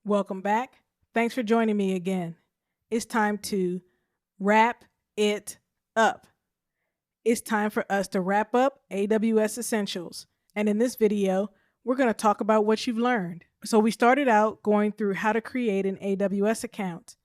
Welcome back. Thanks for joining me again. It's time to wrap it up. It's time for us to wrap up AWS Essentials. And in this video, we're going to talk about what you've learned. So we started out going through how to create an AWS account.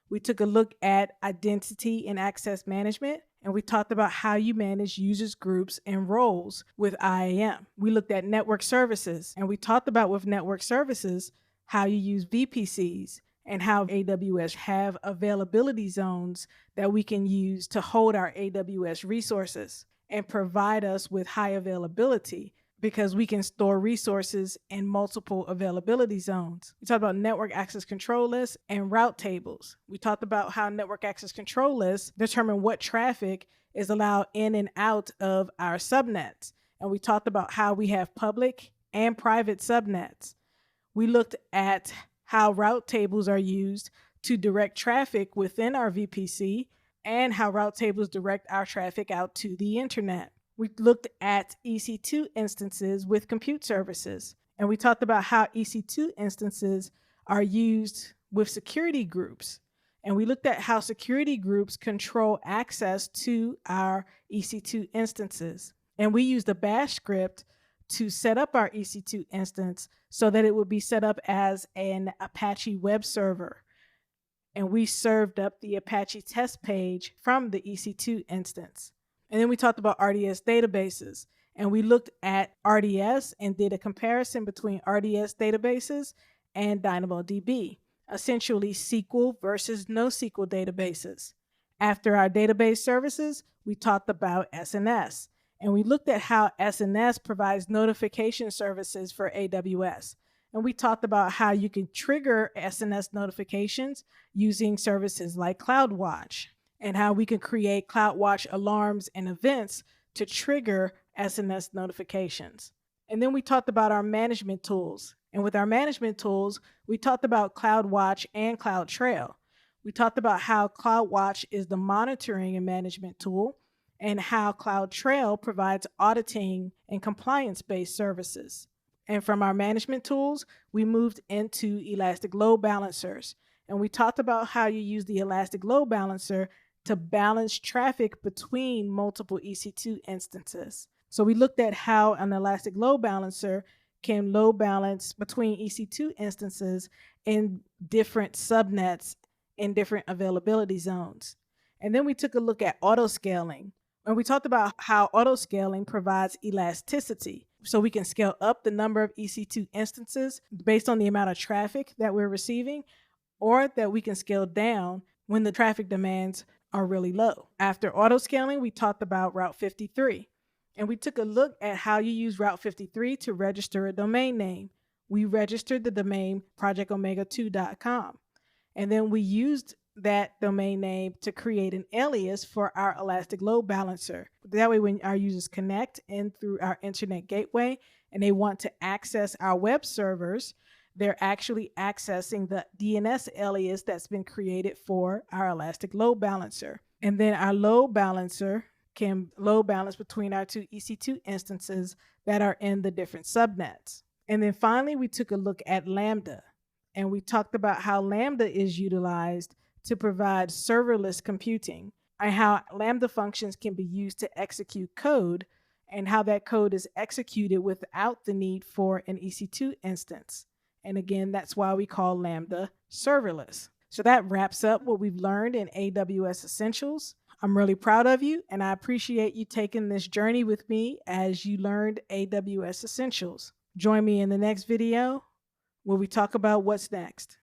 We took a look at identity and access management, and we talked about how you manage users, groups, and roles with IAM. We looked at network services, and we talked about with network services how you use VPCs and how AWS have availability zones that we can use to hold our AWS resources and provide us with high availability because we can store resources in multiple availability zones. We talked about network access control lists and route tables. We talked about how network access control lists determine what traffic is allowed in and out of our subnets. And we talked about how we have public and private subnets. We looked at how route tables are used to direct traffic within our VPC and how route tables direct our traffic out to the internet. We looked at EC2 instances with compute services, and we talked about how EC2 instances are used with security groups. And we looked at how security groups control access to our EC2 instances. And we used a bash script to set up our EC2 instance so that it would be set up as an Apache web server. And we served up the Apache test page from the EC2 instance. And then we talked about RDS databases, and we looked at RDS and did a comparison between RDS databases and DynamoDB, essentially SQL versus NoSQL databases. After our database services, we talked about SNS, and we looked at how SNS provides notification services for AWS. And we talked about how you can trigger SNS notifications using services like CloudWatch, and how we can create CloudWatch alarms and events to trigger SNS notifications. And then we talked about our management tools. And with our management tools, we talked about CloudWatch and CloudTrail. We talked about how CloudWatch is the monitoring and management tool, and how CloudTrail provides auditing and compliance-based services. And from our management tools, we moved into Elastic Load Balancers. And we talked about how you use the Elastic Load Balancer to balance traffic between multiple EC2 instances. So we looked at how an Elastic Load Balancer can load balance between EC2 instances in different subnets in different availability zones. And then we took a look at autoscaling. And we talked about how autoscaling provides elasticity. So we can scale up the number of EC2 instances based on the amount of traffic that we're receiving, or that we can scale down when the traffic demands are really low. After autoscaling, we talked about Route 53. And we took a look at how you use Route 53 to register a domain name. We registered the domain projectomega2.com. And then we used that domain name to create an alias for our Elastic Load Balancer. That way, when our users connect in through our internet gateway and they want to access our web servers, they're actually accessing the DNS alias that's been created for our Elastic Load Balancer. And then our load balancer can load balance between our two EC2 instances that are in the different subnets. And then finally, we took a look at Lambda, and we talked about how Lambda is utilized to provide serverless computing, and how Lambda functions can be used to execute code, and how that code is executed without the need for an EC2 instance. And again, that's why we call Lambda serverless. So that wraps up what we've learned in AWS Essentials. I'm really proud of you, and I appreciate you taking this journey with me as you learned AWS Essentials. Join me in the next video where we talk about what's next.